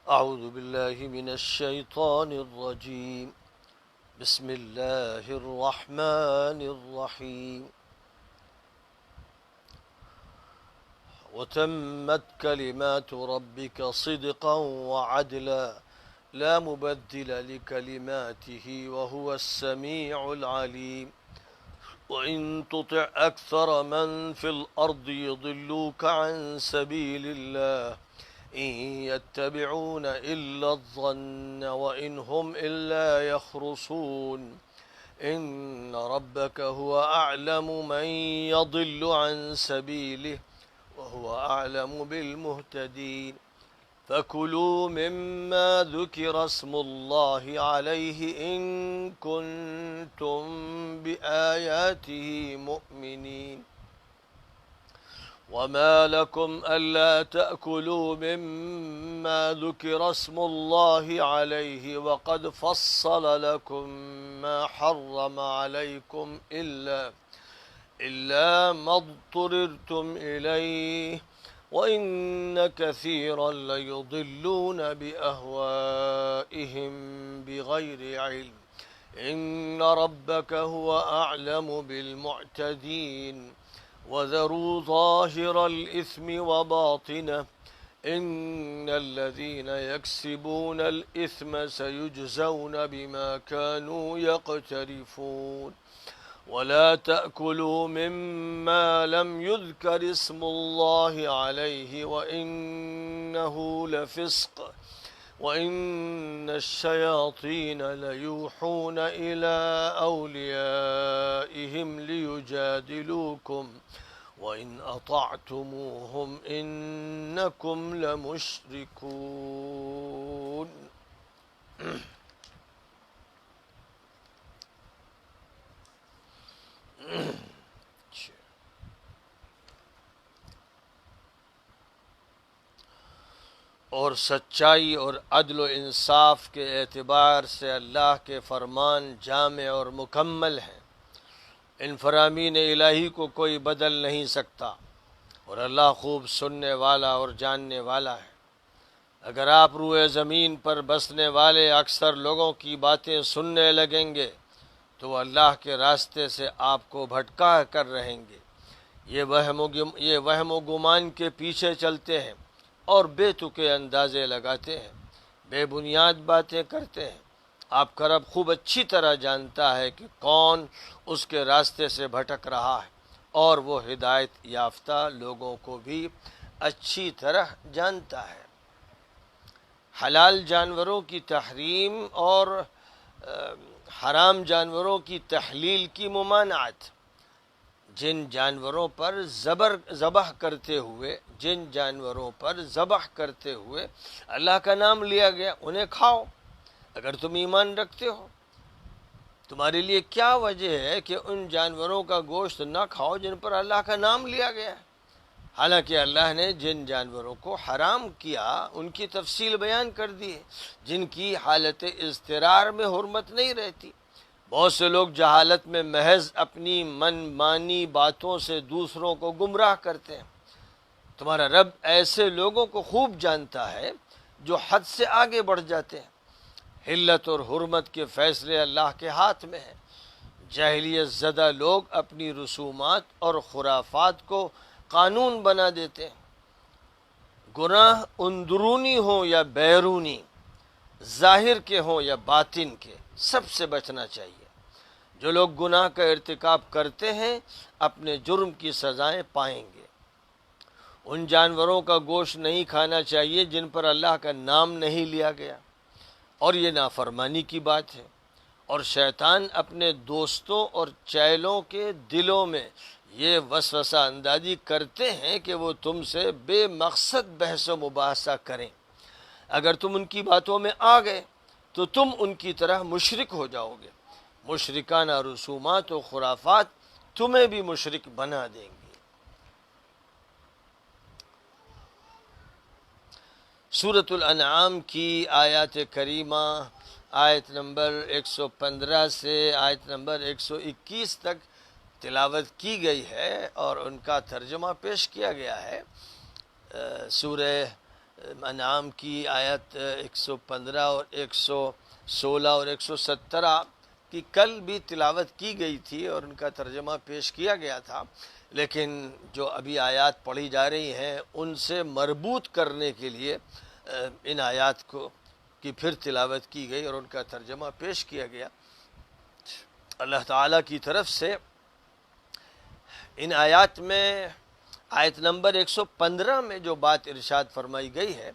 أعوذ بالله من الشيطان الرجيم. بسم الله الرحمن الرحيم. وتمت كلمات ربك صدقا وعدلا لا مبدل لكلماته وهو السميع العليم. وإن تطع أكثر من في الأرض يضلوك عن سبيل الله إن يتبعون إلا الظن وإن هم إلا يخرصون. إن ربك هو أعلم من يضل عن سبيله وهو أعلم بالمهتدين. فكلوا مما ذكر اسم الله عليه إن كنتم بآياته مؤمنين. وما لكم ألا تأكلوا مما ذكر اسم الله عليه وقد فصل لكم ما حرم عليكم إلا ما اضطررتم إليه وإن كثيرا ليضلون بأهوائهم بغير علم. إن ربك هو أعلم بالمعتدين. وذروا ظاهر الإثم وباطنه إن الذين يكسبون الإثم سيجزون بما كانوا يقترفون. ولا تأكلوا مما لم يذكر اسم الله عليه وإنه لفسق وإن الشياطين ليوحون إلى أوليائهم ليجادلوكم وإن أطعتموهم إنكم لمشركون. اور سچائی اور عدل و انصاف کے اعتبار سے اللہ کے فرمان جامع اور مکمل ہیں. ان فرامین الہی کو کوئی بدل نہیں سکتا اور اللہ خوب سننے والا اور جاننے والا ہے. اگر آپ روئے زمین پر بسنے والے اکثر لوگوں کی باتیں سننے لگیں گے تو وہ اللہ کے راستے سے آپ کو بھٹکا کر رہیں گے. یہ وہم و گمان کے پیچھے چلتے ہیں اور بے تکے اندازے لگاتے ہیں، بے بنیاد باتیں کرتے ہیں. آپ کا رب خوب اچھی طرح جانتا ہے کہ کون اس کے راستے سے بھٹک رہا ہے اور وہ ہدایت یافتہ لوگوں کو بھی اچھی طرح جانتا ہے. حلال جانوروں کی تحریم اور حرام جانوروں کی تحلیل کی ممانعت. جن جانوروں پر ذبح کرتے ہوئے اللہ کا نام لیا گیا انہیں کھاؤ اگر تم ایمان رکھتے ہو. تمہارے لیے کیا وجہ ہے کہ ان جانوروں کا گوشت نہ کھاؤ جن پر اللہ کا نام لیا گیا ہے؟ حالانکہ اللہ نے جن جانوروں کو حرام کیا ان کی تفصیل بیان کر دی ہے جن کی حالت اضطرار میں حرمت نہیں رہتی. بہت سے لوگ جہالت میں محض اپنی من مانی باتوں سے دوسروں کو گمراہ کرتے ہیں. تمہارا رب ایسے لوگوں کو خوب جانتا ہے جو حد سے آگے بڑھ جاتے ہیں. حلت اور حرمت کے فیصلے اللہ کے ہاتھ میں ہیں. جاہلیت زدہ لوگ اپنی رسومات اور خرافات کو قانون بنا دیتے ہیں. گناہ اندرونی ہوں یا بیرونی، ظاہر کے ہوں یا باطن کے، سب سے بچنا چاہیے. جو لوگ گناہ کا ارتکاب کرتے ہیں اپنے جرم کی سزائیں پائیں گے. ان جانوروں کا گوشت نہیں کھانا چاہیے جن پر اللہ کا نام نہیں لیا گیا، اور یہ نافرمانی کی بات ہے. اور شیطان اپنے دوستوں اور چیلوں کے دلوں میں یہ وسوسہ اندازی کرتے ہیں کہ وہ تم سے بے مقصد بحث و مباحثہ کریں. اگر تم ان کی باتوں میں آ گئے تو تم ان کی طرح مشرک ہو جاؤ گے. مشرکانہ رسومات و خرافات تمہیں بھی مشرک بنا دیں گے. سورۃ الانعام کی آیات کریمہ آیت نمبر 115 سے آیت نمبر 121 تک تلاوت کی گئی ہے اور ان کا ترجمہ پیش کیا گیا ہے. سورہ انعام کی آیت 115 اور 116 اور 117 کی کل بھی تلاوت کی گئی تھی اور ان کا ترجمہ پیش کیا گیا تھا، لیکن جو ابھی آیات پڑھی جا رہی ہیں ان سے مربوط کرنے کے لیے ان آیات کو کی پھر تلاوت کی گئی اور ان کا ترجمہ پیش کیا گیا۔ اللہ تعالیٰ کی طرف سے ان آیات میں آیت نمبر 115 میں جو بات ارشاد فرمائی گئی ہے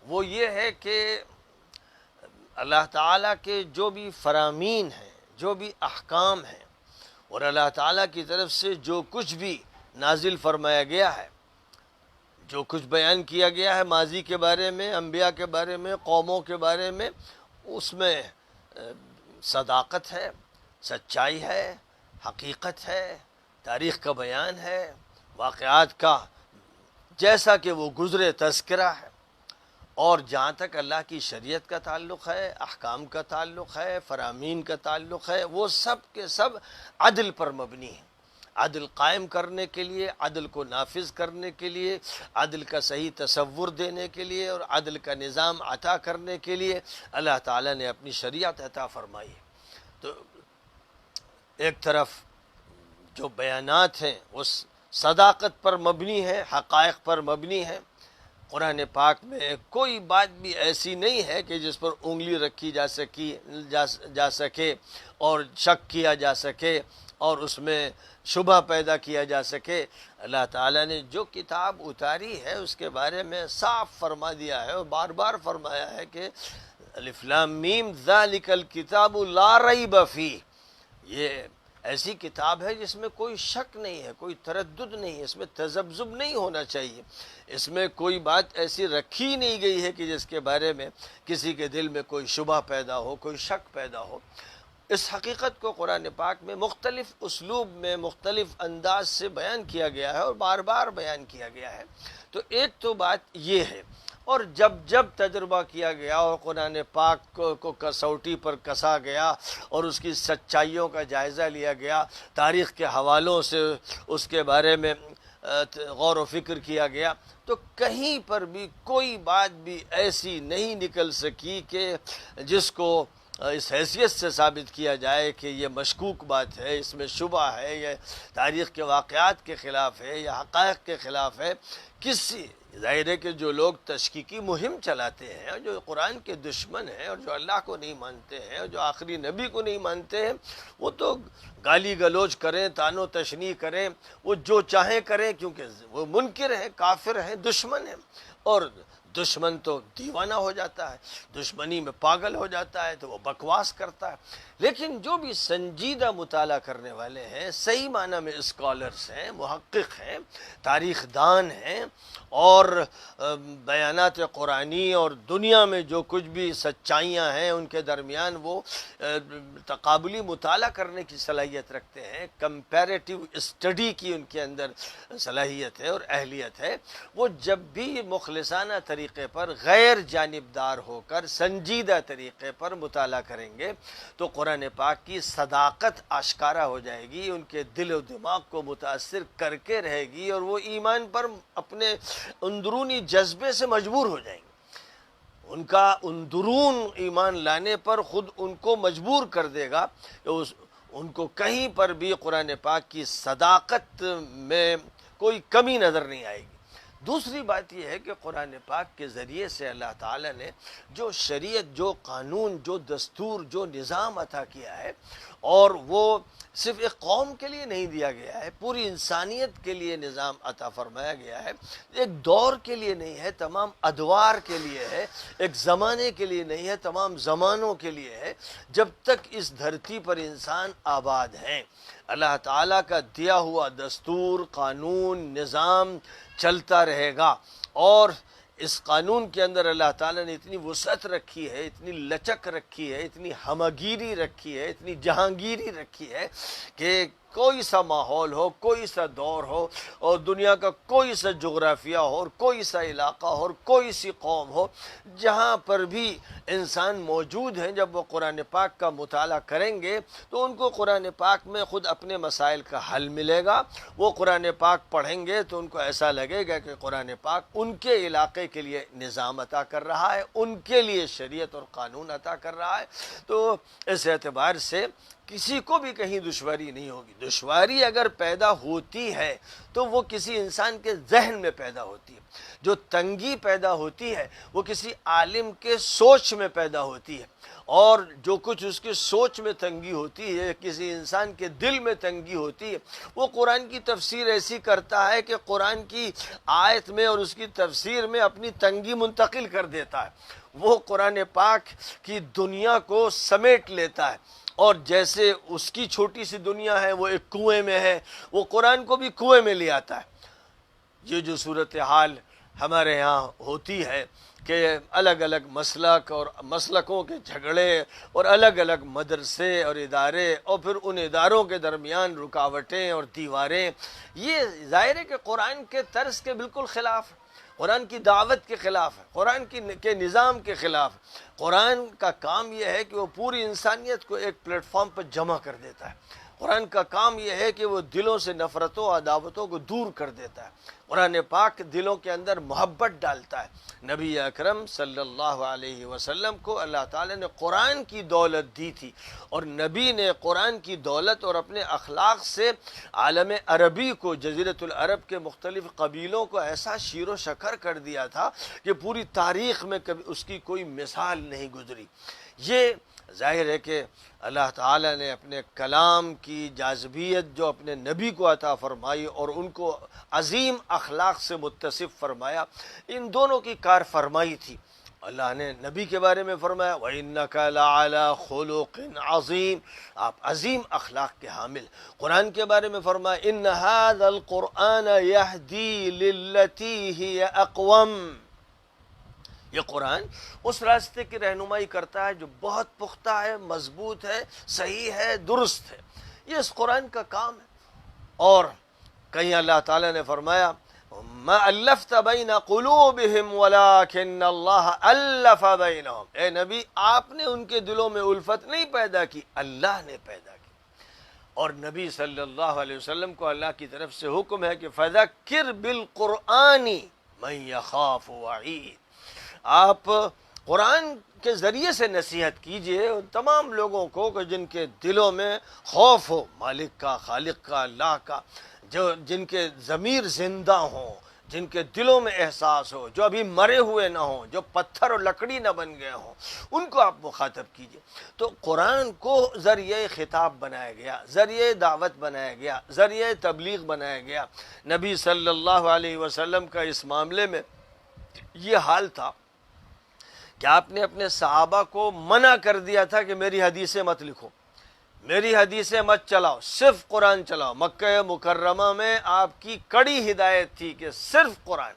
وہ یہ ہے کہ اللہ تعالیٰ کے جو بھی فرامین ہیں، جو بھی احکام ہیں، اور اللہ تعالیٰ کی طرف سے جو کچھ بھی نازل فرمایا گیا ہے، جو کچھ بیان کیا گیا ہے ماضی کے بارے میں، انبیاء کے بارے میں، قوموں کے بارے میں، اس میں صداقت ہے، سچائی ہے، حقیقت ہے، تاریخ کا بیان ہے، واقعات کا جیسا کہ وہ گزرے تذکرہ ہے، اور جہاں تک اللہ کی شریعت کا تعلق ہے، احکام کا تعلق ہے، فرامین کا تعلق ہے، وہ سب کے سب عدل پر مبنی ہیں۔ عدل قائم کرنے کے لیے، عدل کو نافذ کرنے کے لیے، عدل کا صحیح تصور دینے کے لیے اور عدل کا نظام عطا کرنے کے لیے اللہ تعالیٰ نے اپنی شریعت عطا فرمائی ہے۔ تو ایک طرف جو بیانات ہیں وہ صداقت پر مبنی ہے، حقائق پر مبنی ہے۔ قرآن پاک میں کوئی بات بھی ایسی نہیں ہے کہ جس پر انگلی رکھی جا سکے اور شک کیا جا سکے اور اس میں شبہ پیدا کیا جا سکے۔ اللہ تعالیٰ نے جو کتاب اتاری ہے اس کے بارے میں صاف فرما دیا ہے اور بار بار فرمایا ہے کہ الف لام میم ذالک الکتاب لا ریب فیہ، یہ ایسی کتاب ہے جس میں کوئی شک نہیں ہے، کوئی تردد نہیں ہے، اس میں تذبذب نہیں ہونا چاہیے، اس میں کوئی بات ایسی رکھی نہیں گئی ہے کہ جس کے بارے میں کسی کے دل میں کوئی شبہ پیدا ہو، کوئی شک پیدا ہو۔ اس حقیقت کو قرآن پاک میں مختلف اسلوب میں، مختلف انداز سے بیان کیا گیا ہے اور بار بار بیان کیا گیا ہے۔ تو ایک تو بات یہ ہے، اور جب تجربہ کیا گیا اور قرآن پاک کو کسوٹی پر کسا گیا اور اس کی سچائیوں کا جائزہ لیا گیا، تاریخ کے حوالوں سے اس کے بارے میں غور و فکر کیا گیا، تو کہیں پر بھی کوئی بات بھی ایسی نہیں نکل سکی کہ جس کو اس حیثیت سے ثابت کیا جائے کہ یہ مشکوک بات ہے، اس میں شبہ ہے، یہ تاریخ کے واقعات کے خلاف ہے یا حقائق کے خلاف ہے۔ کسی ظاہر ہے کہ جو لوگ تشکیکی مہم چلاتے ہیں اور جو قرآن کے دشمن ہیں اور جو اللہ کو نہیں مانتے ہیں اور جو آخری نبی کو نہیں مانتے ہیں، وہ تو گالی گلوچ کریں، تان و تشنیع کریں، وہ جو چاہیں کریں، کیونکہ وہ منکر ہیں، کافر ہیں، دشمن ہیں، اور دشمن تو دیوانہ ہو جاتا ہے، دشمنی میں پاگل ہو جاتا ہے تو وہ بکواس کرتا ہے۔ لیکن جو بھی سنجیدہ مطالعہ کرنے والے ہیں، صحیح معنی میں اسکالرز ہیں، محقق ہیں، تاریخ دان ہیں، اور بیانات قرآنی اور دنیا میں جو کچھ بھی سچائیاں ہیں ان کے درمیان وہ تقابلی مطالعہ کرنے کی صلاحیت رکھتے ہیں، کمپیریٹیو اسٹڈی کی ان کے اندر صلاحیت ہے اور اہلیت ہے، وہ جب بھی مخلصانہ طریقے پر غیر جانبدار ہو کر سنجیدہ طریقے پر مطالعہ کریں گے تو قرآن پاک کی صداقت آشکارا ہو جائے گی، ان کے دل و دماغ کو متاثر کر کے رہے گی اور وہ ایمان پر اپنے اندرونی جذبے سے مجبور ہو جائیں گے۔ ان کا اندرون ایمان لانے پر خود ان کو مجبور کر دے گا کہ ان کو کہیں پر بھی قرآن پاک کی صداقت میں کوئی کمی نظر نہیں آئے گی۔ دوسری بات یہ ہے کہ قرآن پاک کے ذریعے سے اللہ تعالیٰ نے جو شریعت، جو قانون، جو دستور، جو نظام عطا کیا ہے، اور وہ صرف ایک قوم کے لیے نہیں دیا گیا ہے، پوری انسانیت کے لیے نظام عطا فرمایا گیا ہے، ایک دور کے لیے نہیں ہے، تمام ادوار کے لیے ہے، ایک زمانے کے لیے نہیں ہے، تمام زمانوں کے لیے ہے۔ جب تک اس دھرتی پر انسان آباد ہیں، اللہ تعالیٰ کا دیا ہوا دستور، قانون، نظام چلتا رہے گا، اور اس قانون کے اندر اللہ تعالیٰ نے اتنی وسعت رکھی ہے، اتنی لچک رکھی ہے، اتنی ہمگیری رکھی ہے، اتنی جہانگیری رکھی ہے کہ کوئی سا ماحول ہو، کوئی سا دور ہو، اور دنیا کا کوئی سا جغرافیہ ہو، اور کوئی سا علاقہ ہو، اور کوئی سی قوم ہو، جہاں پر بھی انسان موجود ہیں، جب وہ قرآن پاک کا مطالعہ کریں گے تو ان کو قرآن پاک میں خود اپنے مسائل کا حل ملے گا۔ وہ قرآن پاک پڑھیں گے تو ان کو ایسا لگے گا کہ قرآن پاک ان کے علاقے کے لیے نظام عطا کر رہا ہے، ان کے لیے شریعت اور قانون عطا کر رہا ہے۔ تو اس اعتبار سے کسی کو بھی کہیں دشواری نہیں ہوگی۔ دشواری اگر پیدا ہوتی ہے تو وہ کسی انسان کے ذہن میں پیدا ہوتی ہے، جو تنگی پیدا ہوتی ہے وہ کسی عالم کے سوچ میں پیدا ہوتی ہے، اور جو کچھ اس کی سوچ میں تنگی ہوتی ہے، کسی انسان کے دل میں تنگی ہوتی ہے، وہ قرآن کی تفسیر ایسی کرتا ہے کہ قرآن کی آیت میں اور اس کی تفسیر میں اپنی تنگی منتقل کر دیتا ہے۔ وہ قرآن پاک کی دنیا کو سمیٹ لیتا ہے، اور جیسے اس کی چھوٹی سی دنیا ہے وہ ایک کنویں میں ہے، وہ قرآن کو بھی کنویں میں لے آتا ہے۔ یہ جو صورتحال ہمارے ہاں ہوتی ہے کہ الگ الگ مسلک اور مسلکوں کے جھگڑے، اور الگ الگ مدرسے اور ادارے، اور پھر ان اداروں کے درمیان رکاوٹیں اور دیواریں، یہ ظاہر ہے کہ قرآن کے طرز کے بالکل خلاف ہے، قرآن کی دعوت کے خلاف ہے، قرآن کے نظام کے خلاف ہے۔ قرآن کا کام یہ ہے کہ وہ پوری انسانیت کو ایک پلیٹ فارم پر جمع کر دیتا ہے۔ قرآن کا کام یہ ہے کہ وہ دلوں سے نفرتوں عداوتوں کو دور کر دیتا ہے۔ قرآن پاک دلوں کے اندر محبت ڈالتا ہے۔ نبی اکرم صلی اللہ علیہ وسلم کو اللہ تعالیٰ نے قرآن کی دولت دی تھی، اور نبی نے قرآن کی دولت اور اپنے اخلاق سے عالم عربی کو، جزیرۃ العرب کے مختلف قبیلوں کو ایسا شیر و شکر کر دیا تھا کہ پوری تاریخ میں کبھی اس کی کوئی مثال نہیں گزری۔ یہ ظاہر ہے کہ اللہ تعالیٰ نے اپنے کلام کی جاذبیت جو اپنے نبی کو عطا فرمائی اور ان کو عظیم اخلاق سے متصف فرمایا، ان دونوں کی کار فرمائی تھی۔ اللہ نے نبی کے بارے میں فرمایا وَإِنَّكَ لَعَلَىٰ خُلُقٍ عَظِيمٍ، آپ عظیم اخلاق کے حامل۔ قرآن کے بارے میں فرمایا إِنَّ هَذَا الْقُرْآنَ يَهْدِي لِلَّتِي هِيَ أَقْوَمُ، یہ قرآن اس راستے کی رہنمائی کرتا ہے جو بہت پختہ ہے، مضبوط ہے، صحیح ہے، درست ہے۔ یہ اس قرآن کا کام ہے۔ اور کہیں اللہ تعالیٰ نے فرمایا مَا أَلَّفْتَ بَيْنَ قُلُوبِهِمْ وَلَكِنَّ اللَّهَ أَلَّفَ بَيْنَهُمْ، اے نبی آپ نے ان کے دلوں میں الفت نہیں پیدا کی، اللہ نے پیدا کی۔ اور نبی صلی اللہ علیہ وسلم کو اللہ کی طرف سے حکم ہے کہ فَذَكِّرْ بِالْقُرْآنِ مَنْ يَخَافُ وَعِيدٍ، آپ قرآن کے ذریعے سے نصیحت کیجئے ان تمام لوگوں کو کہ جن کے دلوں میں خوف ہو مالک کا، خالق کا، اللہ کا، جن کے ضمیر زندہ ہوں، جن کے دلوں میں احساس ہو، جو ابھی مرے ہوئے نہ ہوں، جو پتھر اور لکڑی نہ بن گئے ہوں، ان کو آپ مخاطب کیجئے۔ تو قرآن کو ذریعہ خطاب بنایا گیا، ذریعہ دعوت بنایا گیا، ذریعہ تبلیغ بنایا گیا۔ نبی صلی اللہ علیہ وسلم کا اس معاملے میں یہ حال تھا کہ آپ نے اپنے صحابہ کو منع کر دیا تھا کہ میری حدیثیں مت لکھو، میری حدیثیں مت چلاؤ، صرف قرآن چلاؤ۔ مکہ مکرمہ میں آپ کی کڑی ہدایت تھی کہ صرف قرآن۔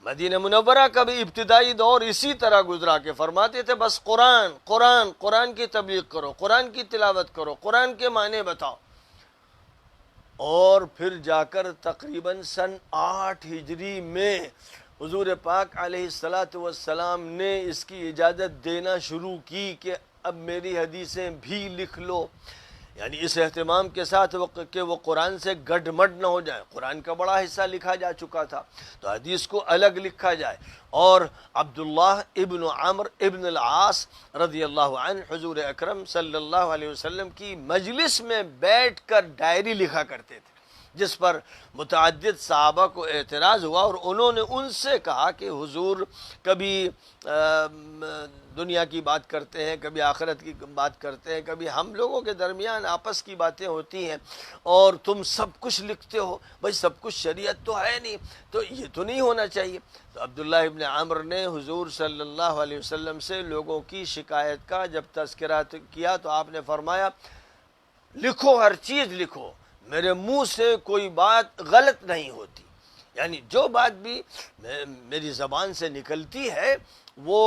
مدینہ منورہ کا بھی ابتدائی دور اسی طرح گزرا کہ فرماتے تھے بس قرآن قرآن قرآن کی تبلیغ کرو، قرآن کی تلاوت کرو، قرآن کے معنی بتاؤ۔ اور پھر جا کر تقریباً سن 8 ہجری میں حضور پاک علیہ السلام نے اس کی اجازت دینا شروع کی کہ اب میری حدیثیں بھی لکھ لو، یعنی اس اہتمام کے ساتھ کہ وہ قرآن سے گڈ مڈ نہ ہو جائے۔ قرآن کا بڑا حصہ لکھا جا چکا تھا تو حدیث کو الگ لکھا جائے۔ اور عبداللہ ابن عمرو ابن العاص رضی اللہ عنہ حضور اکرم صلی اللہ علیہ وسلم کی مجلس میں بیٹھ کر ڈائری لکھا کرتے تھے، جس پر متعدد صحابہ کو اعتراض ہوا، اور انہوں نے ان سے کہا کہ حضور کبھی دنیا کی بات کرتے ہیں، کبھی آخرت کی بات کرتے ہیں، کبھی ہم لوگوں کے درمیان آپس کی باتیں ہوتی ہیں، اور تم سب کچھ لکھتے ہو، بھائی سب کچھ شریعت تو ہے نہیں، تو یہ تو نہیں ہونا چاہیے۔ تو عبداللہ ابن عمرو نے حضور صلی اللہ علیہ وسلم سے لوگوں کی شکایت کا جب تذکرہ کیا تو آپ نے فرمایا لکھو، ہر چیز لکھو، میرے منہ سے کوئی بات غلط نہیں ہوتی، یعنی جو بات بھی میری زبان سے نکلتی ہے وہ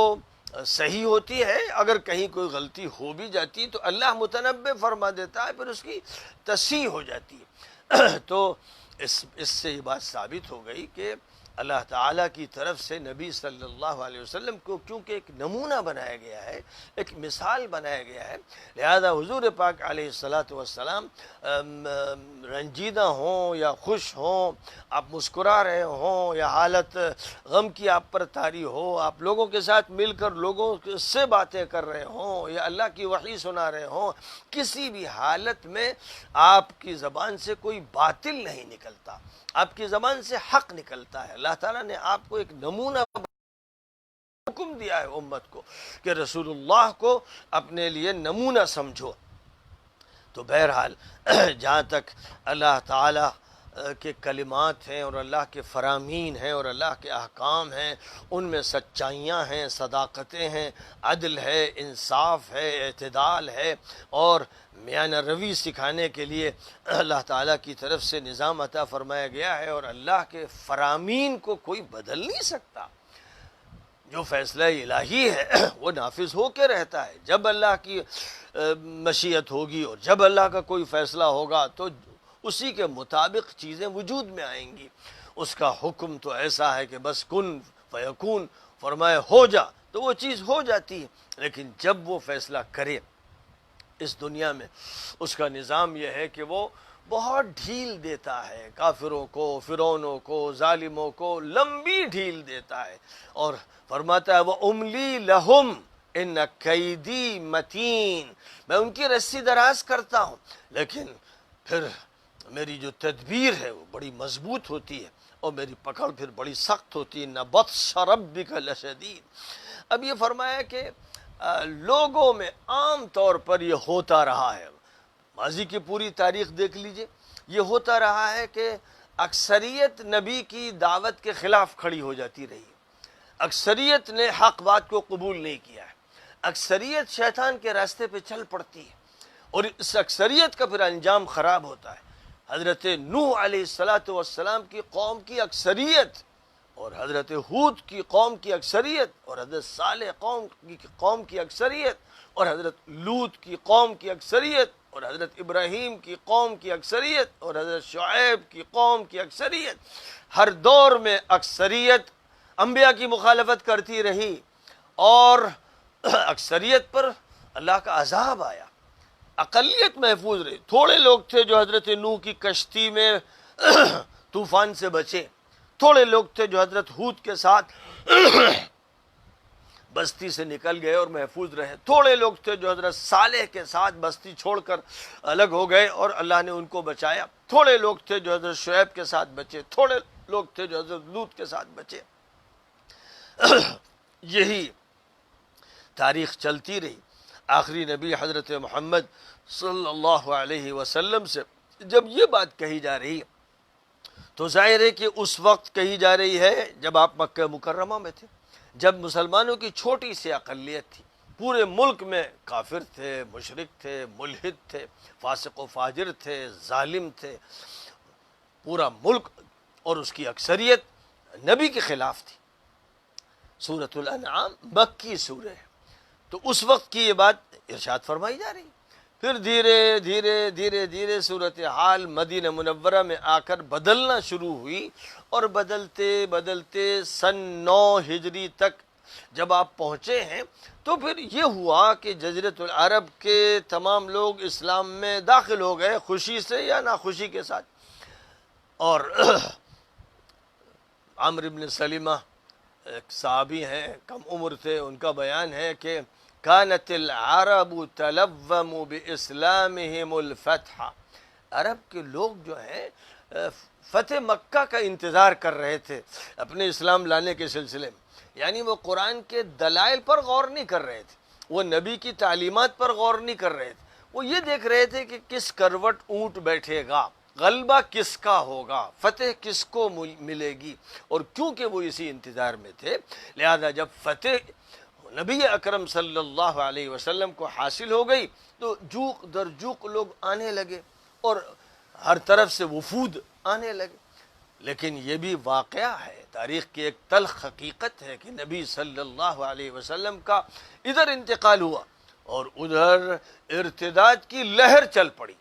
صحیح ہوتی ہے، اگر کہیں کوئی غلطی ہو بھی جاتی تو اللہ متنبع فرما دیتا ہے، پھر اس کی تصحیح ہو جاتی ہے۔ تو اس سے یہ بات ثابت ہو گئی کہ اللہ تعالیٰ کی طرف سے نبی صلی اللہ علیہ وسلم کو کیونکہ ایک نمونہ بنایا گیا ہے، ایک مثال بنایا گیا ہے، لہذا حضور پاک علیہ الصلاۃ والسلام رنجیدہ ہوں یا خوش ہوں، آپ مسکرا رہے ہوں یا حالت غم کی آپ پر طاری ہو، آپ لوگوں کے ساتھ مل کر لوگوں سے باتیں کر رہے ہوں یا اللہ کی وحی سنا رہے ہوں، کسی بھی حالت میں آپ کی زبان سے کوئی باطل نہیں نکلتا، آپ کی زبان سے حق نکلتا ہے۔ اللہ تعالیٰ نے آپ کو ایک نمونہ حکم دیا ہے امت کو کہ رسول اللہ کو اپنے لیے نمونہ سمجھو۔ تو بہرحال جہاں تک اللہ تعالیٰ کے کلمات ہیں اور اللہ کے فرامین ہیں اور اللہ کے احکام ہیں، ان میں سچائیاں ہیں، صداقتیں ہیں، عدل ہے، انصاف ہے، اعتدال ہے، اور میانہ روی سکھانے کے لیے اللہ تعالیٰ کی طرف سے نظام عطا فرمایا گیا ہے، اور اللہ کے فرامین کو کوئی بدل نہیں سکتا۔ جو فیصلہ الہی ہے وہ نافذ ہو کے رہتا ہے۔ جب اللہ کی مشیت ہوگی اور جب اللہ کا کوئی فیصلہ ہوگا تو اسی کے مطابق چیزیں وجود میں آئیں گی۔ اس کا حکم تو ایسا ہے کہ بس کن فیکون، فرمائے ہو جا تو وہ چیز ہو جاتی ہے، لیکن جب وہ فیصلہ کرے اس دنیا میں، اس کا نظام یہ ہے کہ وہ بہت ڈھیل دیتا ہے، کافروں کو، فرعونوں کو، ظالموں کو لمبی ڈھیل دیتا ہے، اور فرماتا ہے وَأُمْلِي لَهُمْ إِنَّ كَيْدِي مَتِينٌ، میں ان کی رسی دراز کرتا ہوں، لیکن پھر میری جو تدبیر ہے وہ بڑی مضبوط ہوتی ہے، اور میری پکڑ پھر بڑی سخت ہوتی ہے۔ إِنَّ بَطْشَ رَبِّكَ لَشَدِيدٌ۔ اب یہ فرمایا کہ لوگوں میں عام طور پر یہ ہوتا رہا ہے، ماضی کی پوری تاریخ دیکھ لیجئے، یہ ہوتا رہا ہے کہ اکثریت نبی کی دعوت کے خلاف کھڑی ہو جاتی رہی، اکثریت نے حق بات کو قبول نہیں کیا ہے، اکثریت شیطان کے راستے پہ چل پڑتی ہے، اور اس اکثریت کا پھر انجام خراب ہوتا ہے۔ حضرت نوح علیہ السلام کی قوم کی اکثریت، اور حضرت ہود کی قوم کی اکثریت، اور حضرت صالح قوم کی اکثریت، اور حضرت لوط کی قوم کی اکثریت، اور حضرت ابراہیم کی قوم کی اکثریت، اور حضرت شعیب کی قوم کی اکثریت، ہر دور میں اکثریت انبیاء کی مخالفت کرتی رہی، اور اکثریت پر اللہ کا عذاب آیا، اقلیت محفوظ رہی۔ تھوڑے لوگ تھے جو حضرت نوح کی کشتی میں طوفان سے بچے، تھوڑے لوگ تھے جو حضرت ہود کے ساتھ بستی سے نکل گئے اور محفوظ رہے، تھوڑے لوگ تھے جو حضرت صالح کے ساتھ بستی چھوڑ کر الگ ہو گئے اور اللہ نے ان کو بچایا، تھوڑے لوگ تھے جو حضرت شعیب کے ساتھ بچے، تھوڑے لوگ تھے جو حضرت لوط کے ساتھ بچے۔ یہی تاریخ چلتی رہی۔ آخری نبی حضرت محمد صلی اللہ علیہ وسلم سے جب یہ بات کہی جا رہی تو ظاہر ہے کہ اس وقت کہی جا رہی ہے جب آپ مکہ مکرمہ میں تھے، جب مسلمانوں کی چھوٹی سی اقلیت تھی، پورے ملک میں کافر تھے، مشرک تھے، ملحد تھے، فاسق و فاجر تھے، ظالم تھے، پورا ملک اور اس کی اکثریت نبی کے خلاف تھی۔ سورۃ الانعام مکی سورہ ہے، تو اس وقت کی یہ بات ارشاد فرمائی جا رہی، پھر دھیرے دھیرے دھیرے دھیرے صورتحال مدینہ منورہ میں آ کر بدلنا شروع ہوئی، اور بدلتے بدلتے سن 9 ہجری تک جب آپ پہنچے ہیں تو پھر یہ ہوا کہ جزیرۃ العرب کے تمام لوگ اسلام میں داخل ہو گئے، خوشی سے یا ناخوشی کے ساتھ۔ اور عمرو بن سلمہ ایک صحابی ہیں، کم عمر تھے، ان کا بیان ہے کہ کانت العرب تلوم باسلامہم الفتح، عرب کے لوگ جو ہیں فتح مکہ کا انتظار کر رہے تھے اپنے اسلام لانے کے سلسلے میں، یعنی وہ قرآن کے دلائل پر غور نہیں کر رہے تھے، وہ نبی کی تعلیمات پر غور نہیں کر رہے تھے، وہ یہ دیکھ رہے تھے کہ کس کروٹ اونٹ بیٹھے گا، غلبہ کس کا ہوگا، فتح کس کو ملے گی، اور کیونکہ وہ اسی انتظار میں تھے لہذا جب فتح نبی اکرم صلی اللہ علیہ وسلم کو حاصل ہو گئی تو جوق در جوق لوگ آنے لگے اور ہر طرف سے وفود آنے لگے۔ لیکن یہ بھی واقعہ ہے تاریخ کی ایک تلخ حقیقت ہے کہ نبی صلی اللہ علیہ وسلم کا ادھر انتقال ہوا اور ادھر ارتداد کی لہر چل پڑی۔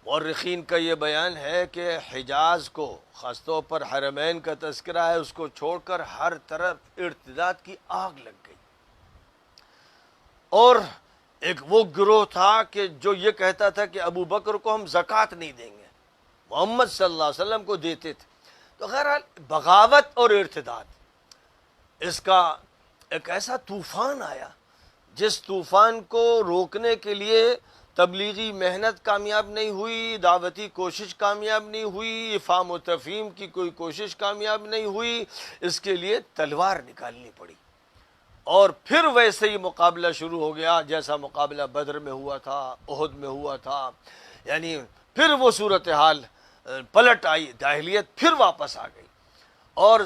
مورخین کا یہ بیان ہے کہ حجاز کو، خاص طور پر حرمین کا تذکرہ ہے، اس کو چھوڑ کر ہر طرف ارتداد کی آگ لگ گئی، اور ایک وہ گروہ تھا کہ جو یہ کہتا تھا کہ ابو بکر کو ہم زکوٰۃ نہیں دیں گے، محمد صلی اللہ علیہ وسلم کو دیتے تھے۔ تو خیرحال بغاوت اور ارتداد، اس کا ایک ایسا طوفان آیا جس طوفان کو روکنے کے لیے تبلیغی محنت کامیاب نہیں ہوئی، دعوتی کوشش کامیاب نہیں ہوئی، افہام و تفہیم کی کوئی کوشش کامیاب نہیں ہوئی، اس کے لیے تلوار نکالنی پڑی، اور پھر ویسے ہی مقابلہ شروع ہو گیا جیسا مقابلہ بدر میں ہوا تھا، احد میں ہوا تھا، یعنی پھر وہ صورتحال پلٹ آئی، جاہلیت پھر واپس آ گئی، اور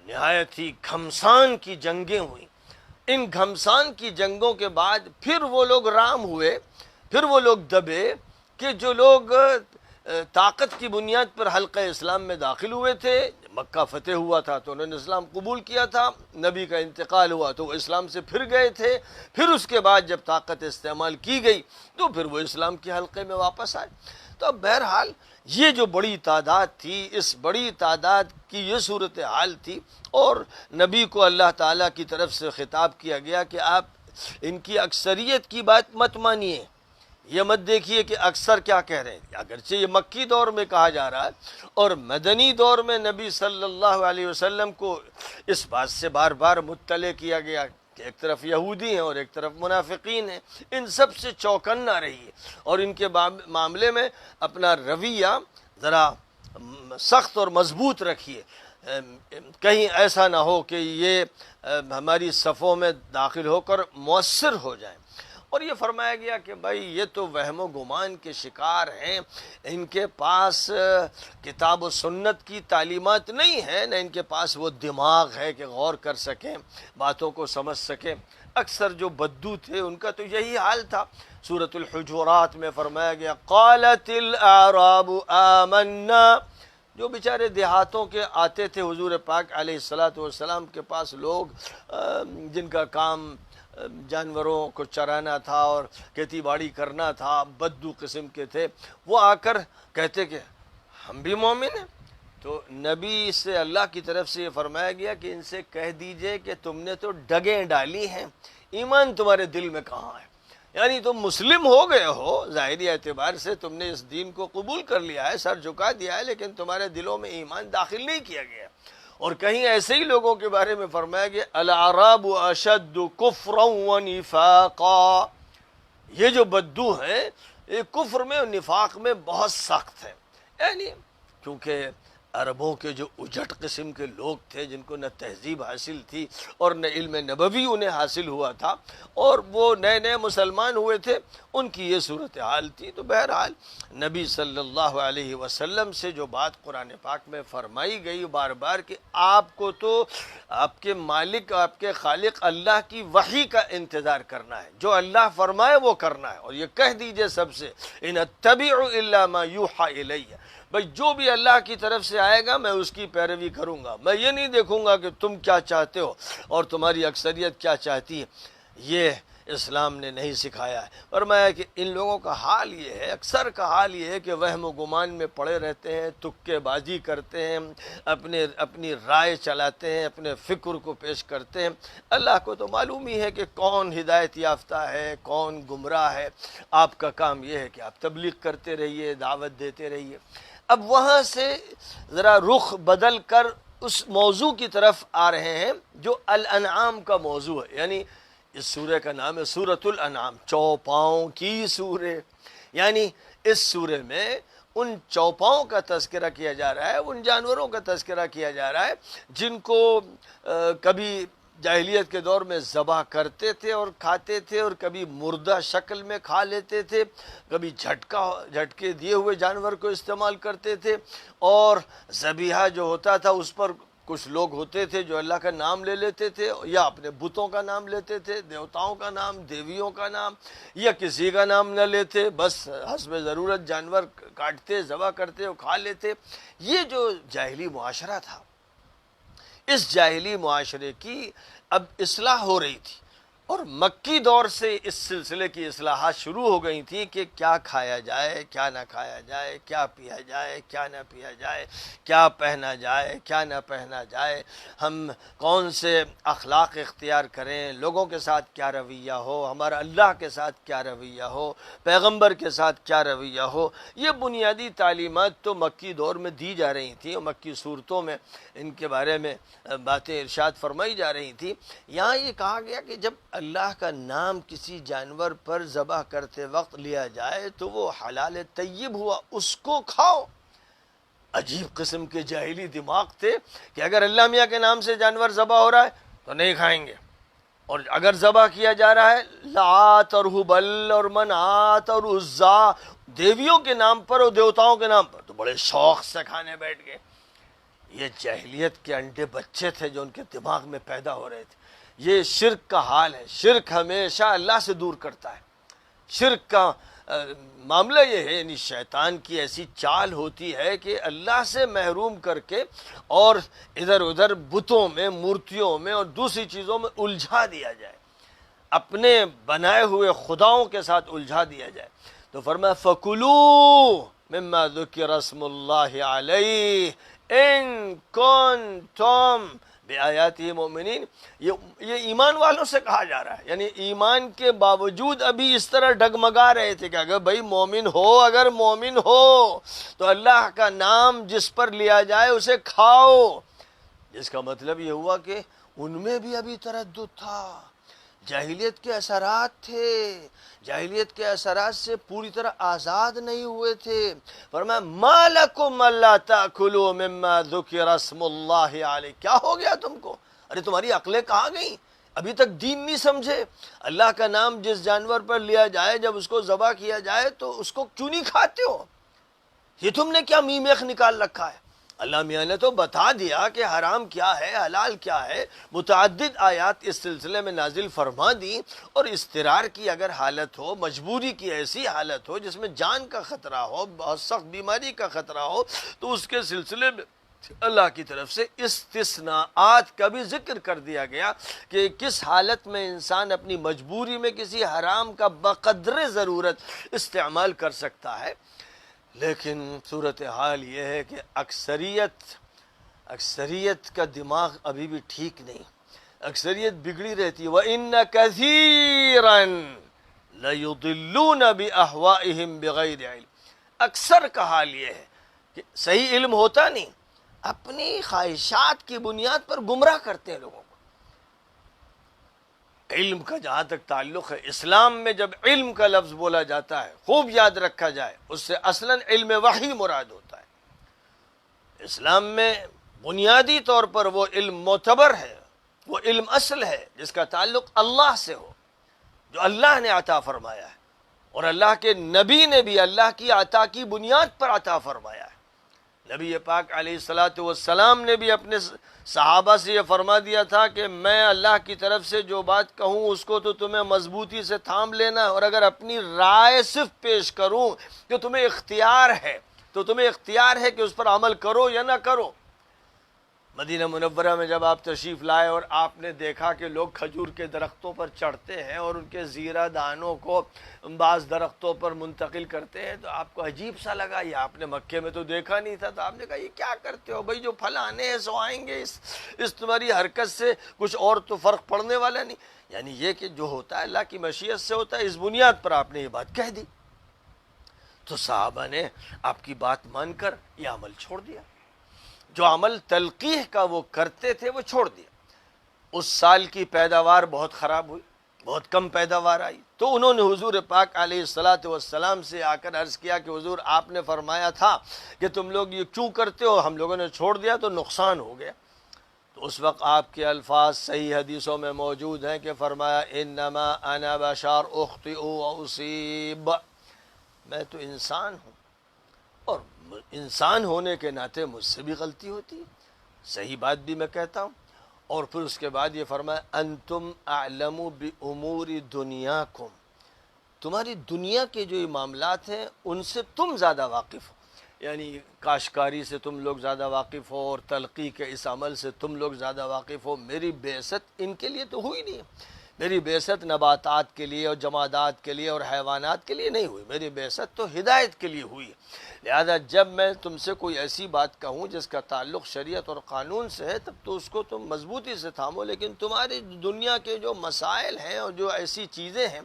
نہایت ہی گھمسان کی جنگیں ہوئیں۔ ان گھمسان کی جنگوں کے بعد پھر وہ لوگ رام ہوئے، پھر وہ لوگ دبے کہ جو لوگ طاقت کی بنیاد پر حلقہ اسلام میں داخل ہوئے تھے، مکہ فتح ہوا تھا تو انہوں نے اسلام قبول کیا تھا، نبی کا انتقال ہوا تو وہ اسلام سے پھر گئے تھے، پھر اس کے بعد جب طاقت استعمال کی گئی تو پھر وہ اسلام کے حلقے میں واپس آئے۔ تو اب بہرحال یہ جو بڑی تعداد تھی، اس بڑی تعداد کی یہ صورتحال تھی، اور نبی کو اللہ تعالیٰ کی طرف سے خطاب کیا گیا کہ آپ ان کی اکثریت کی بات مت مانیے، یہ مت دیکھیے کہ اکثر کیا کہہ رہے ہیں، اگرچہ یہ مکی دور میں کہا جا رہا ہے، اور مدنی دور میں نبی صلی اللہ علیہ وسلم کو اس بات سے بار بار مطلع کیا گیا کہ ایک طرف یہودی ہیں اور ایک طرف منافقین ہیں، ان سب سے چوکنا رہیے اور ان کے معاملے میں اپنا رویہ ذرا سخت اور مضبوط رکھیے، کہیں ایسا نہ ہو کہ یہ ہماری صفوں میں داخل ہو کر مؤثر ہو جائیں۔ اور یہ فرمایا گیا کہ بھائی یہ تو وہم و گمان کے شکار ہیں، ان کے پاس کتاب و سنت کی تعلیمات نہیں ہیں، نہ ان کے پاس وہ دماغ ہے کہ غور کر سکیں، باتوں کو سمجھ سکیں۔ اکثر جو بدو تھے ان کا تو یہی حال تھا۔ سورۃ الحجرات میں فرمایا گیا قالت الاعراب آمنا، جو بیچارے دیہاتوں کے آتے تھے حضور پاک علیہ السلام کے پاس، لوگ جن کا کام جانوروں کو چرانا تھا اور کھیتی باڑی کرنا تھا، بدو قسم کے تھے، وہ آ کر کہتے کہ ہم بھی مومن ہیں۔ تو نبی سے اللہ کی طرف سے یہ فرمایا گیا کہ ان سے کہہ دیجئے کہ تم نے تو ڈگیں ڈالی ہیں، ایمان تمہارے دل میں کہاں ہے؟ یعنی تم مسلم ہو گئے ہو، ظاہری اعتبار سے تم نے اس دین کو قبول کر لیا ہے، سر جھکا دیا ہے، لیکن تمہارے دلوں میں ایمان داخل نہیں کیا گیا۔ اور کہیں ایسے ہی لوگوں کے بارے میں فرمایا گیا الاعراب اشد کفرا و نفاقا، یہ جو بدو ہیں یہ کفر میں اور نفاق میں بہت سخت ہیں، یعنی کیونکہ عربوں کے جو اجٹ قسم کے لوگ تھے، جن کو نہ تہذیب حاصل تھی اور نہ علم نبوی انہیں حاصل ہوا تھا، اور وہ نئے نئے مسلمان ہوئے تھے، ان کی یہ صورتحال تھی۔ تو بہرحال نبی صلی اللہ علیہ وسلم سے جو بات قرآن پاک میں فرمائی گئی بار بار کہ آپ کو تو آپ کے مالک، آپ کے خالق اللہ کی وحی کا انتظار کرنا ہے، جو اللہ فرمائے وہ کرنا ہے، اور یہ کہہ دیجئے سب سے ان اتبع الا ما یوحی الی، بھئی جو بھی اللہ کی طرف سے آئے گا میں اس کی پیروی کروں گا، میں یہ نہیں دیکھوں گا کہ تم کیا چاہتے ہو اور تمہاری اکثریت کیا چاہتی ہے، یہ اسلام نے نہیں سکھایا ہے۔ فرمایا کہ ان لوگوں کا حال یہ ہے، اکثر کا حال یہ ہے کہ وہم و گمان میں پڑے رہتے ہیں، تکے بازی کرتے ہیں، اپنی رائے چلاتے ہیں، اپنے فکر کو پیش کرتے ہیں۔ اللہ کو تو معلوم ہی ہے کہ کون ہدایت یافتہ ہے، کون گمراہ ہے، آپ کا کام یہ ہے کہ آپ تبلیغ کرتے رہیے، دعوت دیتے رہیے۔ اب وہاں سے ذرا رخ بدل کر اس موضوع کی طرف آ رہے ہیں جو الانعام کا موضوع ہے، یعنی اس سورہ کا نام ہے سورۃ الانعام، چوپاؤں کی سورہ، یعنی اس سورہ میں ان چوپاؤں کا تذکرہ کیا جا رہا ہے، ان جانوروں کا تذکرہ کیا جا رہا ہے جن کو کبھی جاہلیت کے دور میں ذبح کرتے تھے اور کھاتے تھے، اور کبھی مردہ شکل میں کھا لیتے تھے، کبھی جھٹکے دیے ہوئے جانور کو استعمال کرتے تھے، اور ذبیحہ جو ہوتا تھا اس پر کچھ لوگ ہوتے تھے جو اللہ کا نام لے لیتے تھے یا اپنے بتوں کا نام لیتے تھے، دیوتاؤں کا نام، دیویوں کا نام، یا کسی کا نام نہ لیتے، بس حسب ضرورت جانور کاٹتے، ذبح کرتے اور کھا لیتے۔ یہ جو جاہلی معاشرہ تھا، اس جاہلی معاشرے کی اب اصلاح ہو رہی تھی، اور مکی دور سے اس سلسلے کی اصلاحات شروع ہو گئی تھیں کہ کیا کھایا جائے، کیا نہ کھایا جائے، کیا پیا جائے، کیا نہ پیا جائے، کیا پہنا جائے، کیا نہ پہنا جائے، ہم کون سے اخلاق اختیار کریں، لوگوں کے ساتھ کیا رویہ ہو، ہمارا اللہ کے ساتھ کیا رویہ ہو، پیغمبر کے ساتھ کیا رویہ ہو۔ یہ بنیادی تعلیمات تو مکی دور میں دی جا رہی تھیں، اور مکی صورتوں میں ان کے بارے میں باتیں ارشاد فرمائی جا رہی تھیں۔ یہاں یہ کہا گیا کہ جب اللہ کا نام کسی جانور پر ذبح کرتے وقت لیا جائے تو وہ حلال طیب ہوا، اس کو کھاؤ۔ عجیب قسم کے جاہلی دماغ تھے کہ اگر اللہ میاں کے نام سے جانور ذبح ہو رہا ہے تو نہیں کھائیں گے، اور اگر ذبح کیا جا رہا ہے لات اور حبل اور منات اور عزا، دیویوں کے نام پر اور دیوتاؤں کے نام پر، تو بڑے شوق سے کھانے بیٹھ گئے۔ یہ جاہلیت کے انڈے بچے تھے جو ان کے دماغ میں پیدا ہو رہے تھے۔ یہ شرک کا حال ہے۔ شرک ہمیشہ اللہ سے دور کرتا ہے۔ شرک کا معاملہ یہ ہے، یعنی شیطان کی ایسی چال ہوتی ہے کہ اللہ سے محروم کر کے اور ادھر ادھر بتوں میں، مورتیوں میں اور دوسری چیزوں میں الجھا دیا جائے، اپنے بنائے ہوئے خداؤں کے ساتھ الجھا دیا جائے۔ تو فرمایا فَكُلُوا مِمَّا ذُكِرَ اسْمُ اللَّهِ عَلَيْهِ إِن كُنتُم بِآيَاتِهِ مُؤْمِنِينَ۔ یہ ایمان والوں سے کہا جا رہا ہے، یعنی ایمان کے باوجود ابھی اس طرح ڈگمگا رہے تھے کہ اگر بھائی مومن ہو، اگر مومن ہو تو اللہ کا نام جس پر لیا جائے اسے کھاؤ۔ جس کا مطلب یہ ہوا کہ ان میں بھی ابھی تردد تھا، جاہلیت کے اثرات تھے، جاہلیت کے اثرات سے پوری طرح آزاد نہیں ہوئے تھے۔ فرمایا ما لکم الا تاکلوا مما ذکر اسم اللہ علیہ، کیا ہو گیا تم کو؟ ارے تمہاری عقلیں کہاں گئیں؟ ابھی تک دین نہیں سمجھے؟ اللہ کا نام جس جانور پر لیا جائے، جب اس کو ذبح کیا جائے تو اس کو کیوں نہیں کھاتے ہو؟ یہ تم نے کیا میخ نکال رکھا ہے؟ اللہ میاں نے تو بتا دیا کہ حرام کیا ہے، حلال کیا ہے، متعدد آیات اس سلسلے میں نازل فرما دی، اور اضطرار کی اگر حالت ہو، مجبوری کی ایسی حالت ہو جس میں جان کا خطرہ ہو، بہت سخت بیماری کا خطرہ ہو، تو اس کے سلسلے میں اللہ کی طرف سے استثناءات کا بھی ذکر کر دیا گیا کہ کس حالت میں انسان اپنی مجبوری میں کسی حرام کا بقدر ضرورت استعمال کر سکتا ہے۔ لیکن صورتحال یہ ہے کہ اکثریت کا دماغ ابھی بھی ٹھیک نہیں، اکثریت بگڑی رہتی ہے۔ وَإِنَّ كَثِيرًا لَيُضِلُّونَ بِأَهْوَائِهِمْ بِغَيْرِ عِلْمٍ۔ اکثر کا حال یہ ہے کہ صحیح علم ہوتا نہیں، اپنی خواہشات کی بنیاد پر گمراہ کرتے ہیں لوگوں کو۔ علم کا جہاں تک تعلق ہے، اسلام میں جب علم کا لفظ بولا جاتا ہے خوب یاد رکھا جائے، اس سے اصلاً علم وحی مراد ہوتا ہے۔ اسلام میں بنیادی طور پر وہ علم معتبر ہے، وہ علم اصل ہے جس کا تعلق اللہ سے ہو، جو اللہ نے عطا فرمایا ہے، اور اللہ کے نبی نے بھی اللہ کی عطا کی بنیاد پر عطا فرمایا ہے۔ نبی پاک علیہ السلام نے بھی اپنے صحابہ سے یہ فرما دیا تھا کہ میں اللہ کی طرف سے جو بات کہوں اس کو تو تمہیں مضبوطی سے تھام لینا ہے، اور اگر اپنی رائے صرف پیش کروں کہ تمہیں اختیار ہے تو تمہیں اختیار ہے کہ اس پر عمل کرو یا نہ کرو۔ مدینہ منورہ میں جب آپ تشریف لائے اور آپ نے دیکھا کہ لوگ کھجور کے درختوں پر چڑھتے ہیں اور ان کے زیرہ دانوں کو بعض درختوں پر منتقل کرتے ہیں، تو آپ کو عجیب سا لگا، یہ آپ نے مکے میں تو دیکھا نہیں تھا۔ تو آپ نے کہا یہ کیا کرتے ہو بھائی، جو پھل آنے ہیں سو آئیں گے، اس تمہاری حرکت سے کچھ اور تو فرق پڑنے والا نہیں۔ یعنی یہ کہ جو ہوتا ہے اللہ کی مشیت سے ہوتا ہے، اس بنیاد پر آپ نے یہ بات کہہ دی۔ تو صحابہ نے آپ کی بات مان کر یہ عمل چھوڑ دیا، جو عمل تلقیح کا وہ کرتے تھے وہ چھوڑ دیا۔ اس سال کی پیداوار بہت خراب ہوئی، بہت کم پیداوار آئی، تو انہوں نے حضور پاک علیہ السلام سے آ کر عرض کیا کہ حضور آپ نے فرمایا تھا کہ تم لوگ یہ کیوں کرتے ہو، ہم لوگوں نے چھوڑ دیا تو نقصان ہو گیا۔ تو اس وقت آپ کے الفاظ صحیح حدیثوں میں موجود ہیں کہ فرمایا انما انا بشر اخطئ واصیب، میں تو انسان ہوں اور انسان ہونے کے ناطے مجھ سے بھی غلطی ہوتی ہے۔ صحیح بات بھی میں کہتا ہوں. اور پھر اس کے بعد یہ فرمایا انتم اعلم بامور دنیاکم، تمہاری دنیا کے جو یہ معاملات ہیں ان سے تم زیادہ واقف ہو. یعنی کاشتکاری سے تم لوگ زیادہ واقف ہو اور تلقی کے اس عمل سے تم لوگ زیادہ واقف ہو. میری بعثت ان کے لیے تو ہوئی نہیں ہے. میری بعثت نباتات کے لیے اور جمادات کے لیے اور حیوانات کے لیے نہیں ہوئی. میری بعثت تو ہدایت کے لیے ہوئی. لہذا جب میں تم سے کوئی ایسی بات کہوں جس کا تعلق شریعت اور قانون سے ہے، تب تو اس کو تم مضبوطی سے تھامو. لیکن تمہاری دنیا کے جو مسائل ہیں اور جو ایسی چیزیں ہیں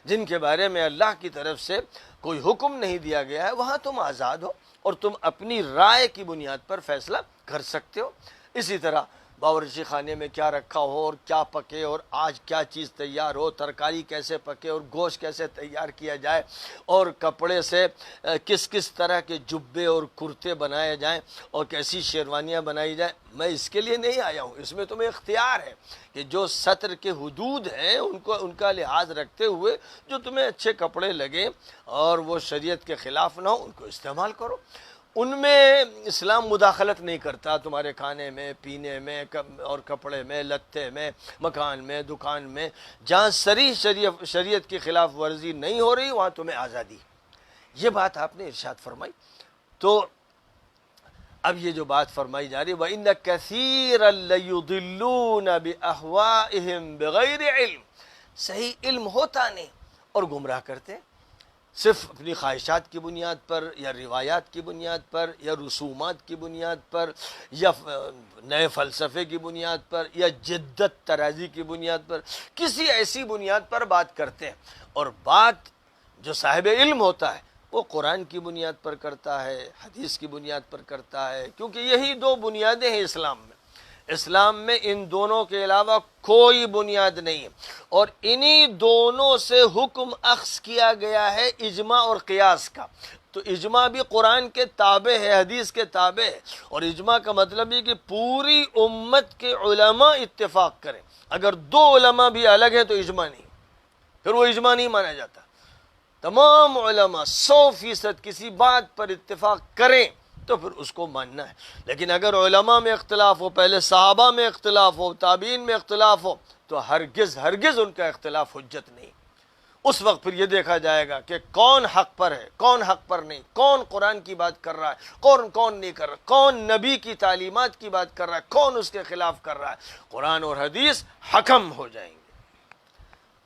جن کے بارے میں اللہ کی طرف سے کوئی حکم نہیں دیا گیا ہے، وہاں تم آزاد ہو اور تم اپنی رائے کی بنیاد پر فیصلہ کر سکتے ہو. اسی طرح باورچی خانے میں کیا رکھا ہو اور کیا پکے اور آج کیا چیز تیار ہو، ترکاری کیسے پکے اور گوشت کیسے تیار کیا جائے، اور کپڑے سے کس کس طرح کے جبے اور کرتے بنائے جائیں اور کیسی شیروانیاں بنائی جائیں، میں اس کے لیے نہیں آیا ہوں. اس میں تمہیں اختیار ہے کہ جو سطر کے حدود ہیں ان کا لحاظ رکھتے ہوئے جو تمہیں اچھے کپڑے لگے اور وہ شریعت کے خلاف نہ ہو ان کو استعمال کرو. ان میں اسلام مداخلت نہیں کرتا. تمہارے کھانے میں، پینے میں اور کپڑے میں، لتے میں، مکان میں، دکان میں، جہاں صریح شریعت کی خلاف ورزی نہیں ہو رہی وہاں تمہیں آزادی. یہ بات آپ نے ارشاد فرمائی. تو اب یہ جو بات فرمائی جا رہی ہے وَإِنَّ كَثِيرًا لَيُضِلُّونَ بِأَهْوَائِهِمْ بِغَيْرِ علم، صحیح علم ہوتا نہیں اور گمراہ کرتے صرف اپنی خواہشات کی بنیاد پر یا روایات کی بنیاد پر یا رسومات کی بنیاد پر یا نئے فلسفے کی بنیاد پر یا جدت ترازی کی بنیاد پر، کسی ایسی بنیاد پر بات کرتے ہیں. اور بات جو صاحب علم ہوتا ہے وہ قرآن کی بنیاد پر کرتا ہے، حدیث کی بنیاد پر کرتا ہے، کیونکہ یہی دو بنیادیں ہیں اسلام میں. اسلام میں ان دونوں کے علاوہ کوئی بنیاد نہیں ہے، اور انہی دونوں سے حکم اخذ کیا گیا ہے اجماع اور قیاس کا. تو اجماع بھی قرآن کے تابع ہے، حدیث کے تابع ہے. اور اجماع کا مطلب یہ کہ پوری امت کے علماء اتفاق کریں. اگر دو علماء بھی الگ ہیں تو اجماع نہیں، پھر وہ اجماع نہیں مانا جاتا. تمام علماء 100% کسی بات پر اتفاق کریں تو پھر اس کو ماننا ہے. لیکن اگر علماء میں اختلاف ہو، پہلے صحابہ میں اختلاف ہو، تابعین میں اختلاف ہو، تو ہرگز ان کا اختلاف حجت نہیں. اس وقت پھر یہ دیکھا جائے گا کہ کون حق پر ہے، کون حق پر نہیں، کون قرآن کی بات کر رہا ہے، کون نہیں کر رہا، کون نبی کی تعلیمات کی بات کر رہا ہے، کون اس کے خلاف کر رہا ہے. قرآن اور حدیث حکم ہو جائیں گے.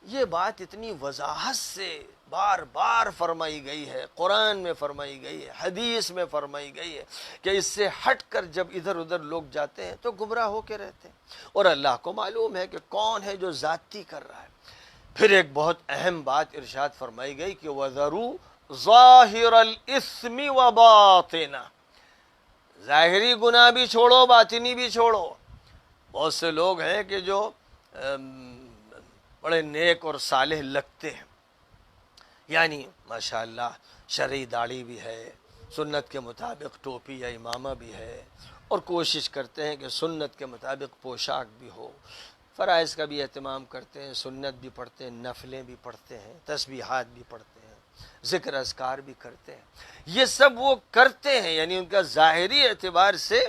یہ بات اتنی وضاحت سے بار بار فرمائی گئی ہے، قرآن میں فرمائی گئی ہے، حدیث میں فرمائی گئی ہے کہ اس سے ہٹ کر جب ادھر ادھر لوگ جاتے ہیں تو گمراہ ہو کے رہتے ہیں. اور اللہ کو معلوم ہے کہ کون ہے جو زیادتی کر رہا ہے. پھر ایک بہت اہم بات ارشاد فرمائی گئی کہ وَذَرُوا ظَاهِرَ الْإِثْمِ وَبَاطِنَهُ، ظاہری گناہ بھی چھوڑو، باطنی بھی چھوڑو. بہت سے لوگ ہیں کہ جو بڑے نیک اور صالح لگتے ہیں، یعنی ماشاءاللہ شرعی داڑھی بھی ہے، سنت کے مطابق ٹوپی یا امامہ بھی ہے، اور کوشش کرتے ہیں کہ سنت کے مطابق پوشاک بھی ہو، فرائض کا بھی اہتمام کرتے ہیں، سنت بھی پڑھتے ہیں، نفلیں بھی پڑھتے ہیں، تسبیحات بھی پڑھتے ہیں، ذکر اذکار بھی کرتے ہیں. یہ سب وہ کرتے ہیں، یعنی ان کا ظاہری اعتبار سے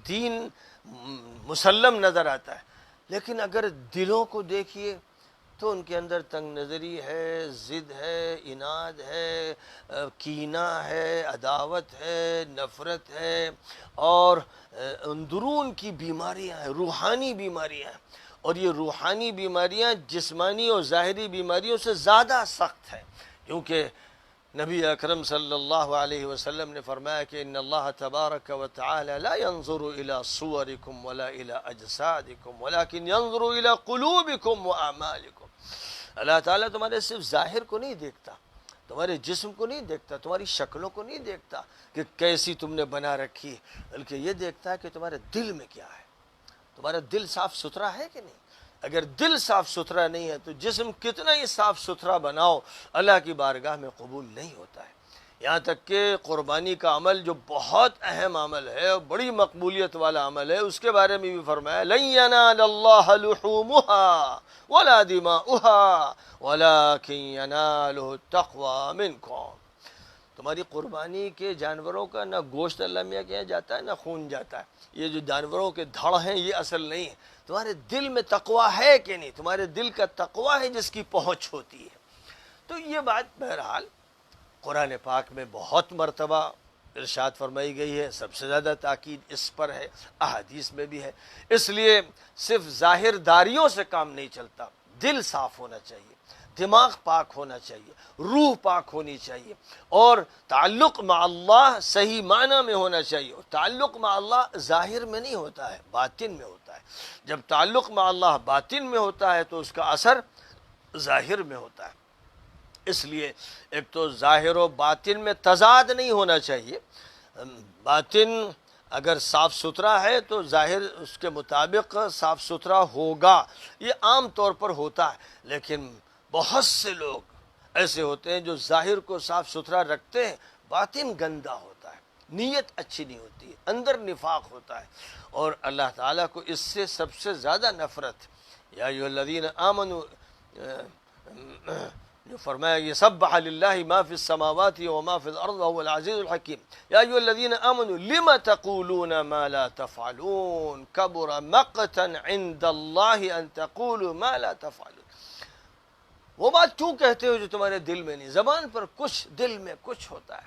دین مسلم نظر آتا ہے. لیکن اگر دلوں کو دیکھیے تو ان کے اندر تنگ نظری ہے، ضد ہے، عناد ہے، کینہ ہے، عداوت ہے، نفرت ہے، اور اندرون کی بیماریاں ہیں، روحانی بیماریاں ہیں. اور یہ روحانی بیماریاں جسمانی اور ظاہری بیماریوں سے زیادہ سخت ہیں، کیونکہ نبی اکرم صلی اللہ علیہ وسلم نے فرمایا کہ ان اللہ تبارک و تعالی لا ينظر الى صورکم ولا الى اجسادکم ولكن ينظر الى قلوبکم واعمالکم. اللہ تعالیٰ تمہارے صرف ظاہر کو نہیں دیکھتا، تمہارے جسم کو نہیں دیکھتا، تمہاری شکلوں کو نہیں دیکھتا کہ کیسی تم نے بنا رکھی، بلکہ یہ دیکھتا ہے کہ تمہارے دل میں کیا ہے، تمہارا دل صاف ستھرا ہے کہ نہیں. اگر دل صاف ستھرا نہیں ہے تو جسم کتنا ہی صاف ستھرا بناؤ اللہ کی بارگاہ میں قبول نہیں ہوتا ہے. یہاں تک کہ قربانی کا عمل جو بہت اہم عمل ہے اور بڑی مقبولیت والا عمل ہے، اس کے بارے میں بھی فرمایا لن ينال الله لحومها ولا دماؤها ولكن يناله التقوى منكم. تمہاری قربانی کے جانوروں کا نہ گوشت اللہ میاں کے یہاں جاتا ہے نہ خون جاتا ہے. یہ جو جانوروں کے دھڑ ہیں یہ اصل نہیں ہے. تمہارے دل میں تقویٰ ہے کہ نہیں؟ تمہارے دل کا تقویٰ ہے جس کی پہنچ ہوتی ہے. تو یہ بات بہرحال قرآن پاک میں بہت مرتبہ ارشاد فرمائی گئی ہے. سب سے زیادہ تاکید اس پر ہے، احادیث میں بھی ہے. اس لیے صرف ظاہر داریوں سے کام نہیں چلتا. دل صاف ہونا چاہیے، دماغ پاک ہونا چاہیے، روح پاک ہونی چاہیے، اور تعلق مع اللہ صحیح معنی میں ہونا چاہیے. تعلق مع اللہ ظاہر میں نہیں ہوتا ہے، باطن میں ہوتا ہے. جب تعلق مع اللہ باطن میں ہوتا ہے تو اس کا اثر ظاہر میں ہوتا ہے. اس لیے ایک تو ظاہر و باطن میں تضاد نہیں ہونا چاہیے. باطن اگر صاف ستھرا ہے تو ظاہر اس کے مطابق صاف ستھرا ہوگا. یہ عام طور پر ہوتا ہے. لیکن بہت سے لوگ ایسے ہوتے ہیں جو ظاہر کو صاف ستھرا رکھتے ہیں، باطن گندا ہوتا ہے، نیت اچھی نہیں ہوتی ہے، اندر نفاق ہوتا ہے. اور اللہ تعالیٰ کو اس سے سب سے زیادہ نفرت. یا ایھا الذین آمنوا، جو فرمایا یسبح للہ ما فی السماوات وما فی الارض وهو العزیز الحکیم. یا ایھا الذین آمنوا لم تقولون ما لا تفعلون کبر مقتا عند اللہ ان تقولوا ما لا تفعلون. وہ بات کیوں کہتے ہو جو تمہارے دل میں نہیں؟ زبان پر کچھ، دل میں کچھ ہوتا ہے.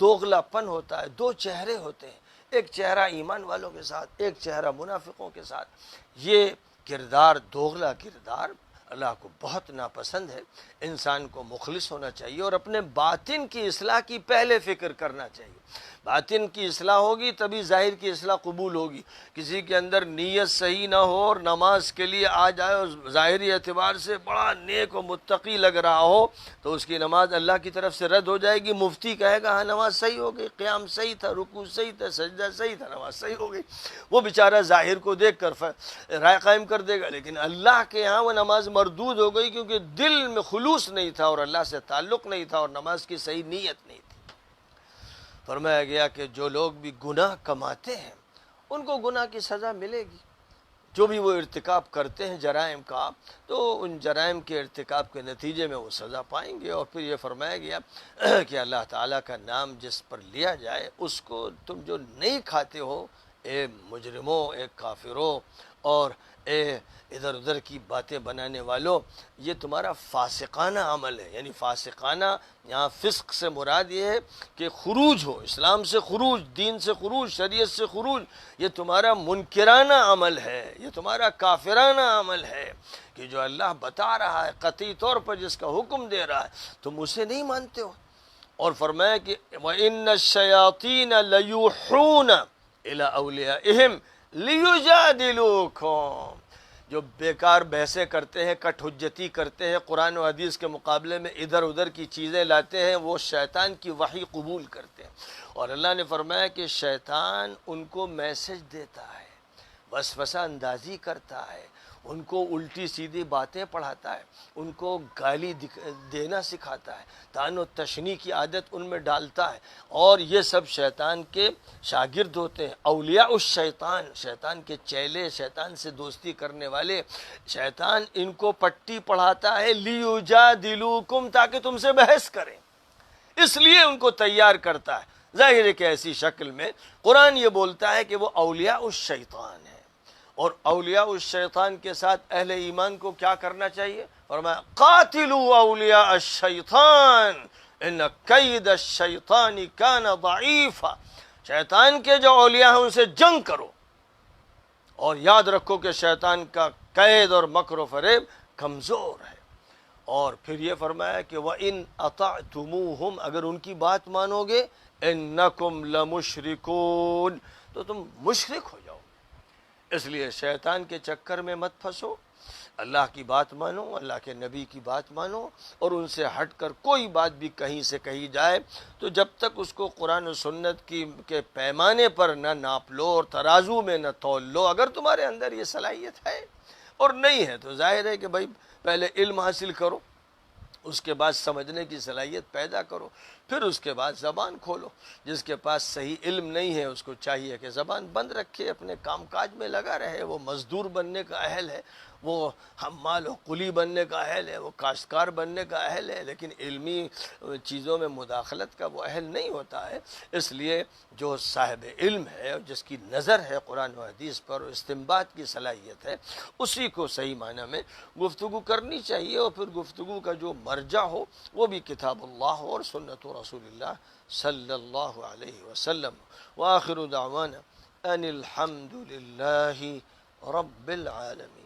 دوغلا پن ہوتا ہے. دو چہرے ہوتے ہیں، ایک چہرہ ایمان والوں کے ساتھ، ایک چہرہ منافقوں کے ساتھ. یہ کردار، دوغلا کردار اللہ کو بہت ناپسند ہے. انسان کو مخلص ہونا چاہیے اور اپنے باطن کی اصلاح کی پہلے فکر کرنا چاہیے. باطن کی اصلاح ہوگی تبھی ظاہر کی اصلاح قبول ہوگی. کسی کے اندر نیت صحیح نہ ہو اور نماز کے لیے آ جائے اور ظاہری اعتبار سے بڑا نیک و متقی لگ رہا ہو تو اس کی نماز اللہ کی طرف سے رد ہو جائے گی. مفتی کہے گا ہاں نماز صحیح ہو گئی، قیام صحیح تھا، رکوع صحیح تھا، سجدہ صحیح تھا، نماز صحیح ہو گئی. وہ بیچارہ ظاہر کو دیکھ کر رائے قائم کر دے گا، لیکن اللہ کے یہاں وہ نماز مردود ہو گئی کیونکہ دل میں خلوص نہیں تھا اور اللہ سے تعلق نہیں تھا اور نماز کی صحیح نیت نہیں تھی. فرمایا گیا کہ جو لوگ بھی گناہ کماتے ہیں ان کو گناہ کی سزا ملے گی. جو بھی وہ ارتکاب کرتے ہیں جرائم کا، تو ان جرائم کے ارتکاب کے نتیجے میں وہ سزا پائیں گے. اور پھر یہ فرمایا گیا کہ اللہ تعالیٰ کا نام جس پر لیا جائے اس کو تم جو نہیں کھاتے ہو، اے مجرموں، اے کافروں اور اے ادھر ادھر کی باتیں بنانے والوں، یہ تمہارا فاسقانہ عمل ہے. یعنی فاسقانہ، یہاں فسق سے مراد یہ ہے کہ خروج ہو، اسلام سے خروج، دین سے خروج، شریعت سے خروج. یہ تمہارا منکرانہ عمل ہے، یہ تمہارا کافرانہ عمل ہے کہ جو اللہ بتا رہا ہے قطعی طور پر، جس کا حکم دے رہا ہے، تم اسے نہیں مانتے ہو. اور فرمایا کہ وَإِنَّ الشَّيَاطِينَ لَيُوحُونَ إِلَىٰ أَوْلِيَائِهِمْ لِيُجَادِلُوكُمْ. جو بیکار بحثیں کرتے ہیں، کٹ حجتی کرتے ہیں، قرآن و حدیث کے مقابلے میں ادھر ادھر کی چیزیں لاتے ہیں، وہ شیطان کی وحی قبول کرتے ہیں. اور اللہ نے فرمایا کہ شیطان ان کو میسج دیتا ہے، وسوسہ اندازی کرتا ہے، ان کو الٹی سیدھی باتیں پڑھاتا ہے، ان کو گالی دینا سکھاتا ہے، طعن و تشنیع کی عادت ان میں ڈالتا ہے. اور یہ سب شیطان کے شاگرد ہوتے ہیں، اولیاء الشیطان، شیطان کے چیلے، شیطان سے دوستی کرنے والے. شیطان ان کو پٹی پڑھاتا ہے لیجادلوکم، تاکہ تم سے بحث کریں. اس لیے ان کو تیار کرتا ہے. ظاہر ہے کہ ایسی شکل میں قرآن یہ بولتا ہے کہ وہ اولیاء الشیطان ہے. اور اولیاء الشیطان کے ساتھ اہل ایمان کو کیا کرنا چاہیے؟ فرمایا قاتلوا اولیاء الشیطان ان کید الشیطان کان ضعیفا. شیطان کے جو اولیاء ہیں ان سے جنگ کرو، اور یاد رکھو کہ شیطان کا قید اور مکر و فریب کمزور ہے. اور پھر یہ فرمایا کہ وَإِنْ أَطَعْتُمُوهُمْ، اگر ان کی بات مانو گے، إِنَّكُمْ لَمُشْرِكُونَ، تو تم مشرک ہو جاؤ. اس لیے شیطان کے چکر میں مت پھنسو. اللہ کی بات مانو، اللہ کے نبی کی بات مانو، اور ان سے ہٹ کر کوئی بات بھی کہیں سے کہی جائے تو جب تک اس کو قرآن و سنت کے پیمانے پر نہ ناپ لو اور ترازو میں نہ تول لو. اگر تمہارے اندر یہ صلاحیت ہے اور نہیں ہے تو ظاہر ہے کہ بھائی پہلے علم حاصل کرو، اس کے بعد سمجھنے کی صلاحیت پیدا کرو. پھر اس کے بعد زبان کھولو. جس کے پاس صحیح علم نہیں ہے اس کو چاہیے کہ زبان بند رکھے، اپنے کام کاج میں لگا رہے. وہ مزدور بننے کا اہل ہے، وہ حمال و قلی بننے کا اہل ہے، وہ کاشتکار بننے کا اہل ہے، لیکن علمی چیزوں میں مداخلت کا وہ اہل نہیں ہوتا ہے. اس لیے جو صاحب علم ہے اور جس کی نظر ہے قرآن و حدیث پر اور استنباط کی صلاحیت ہے، اسی کو صحیح معنی میں گفتگو کرنی چاہیے. اور پھر گفتگو کا جو مرجع ہو وہ بھی کتاب اللہ اور سنت رسول اللہ صلی اللہ علیہ وسلم. وآخر دعوانا ان الحمد للہ رب العالمین.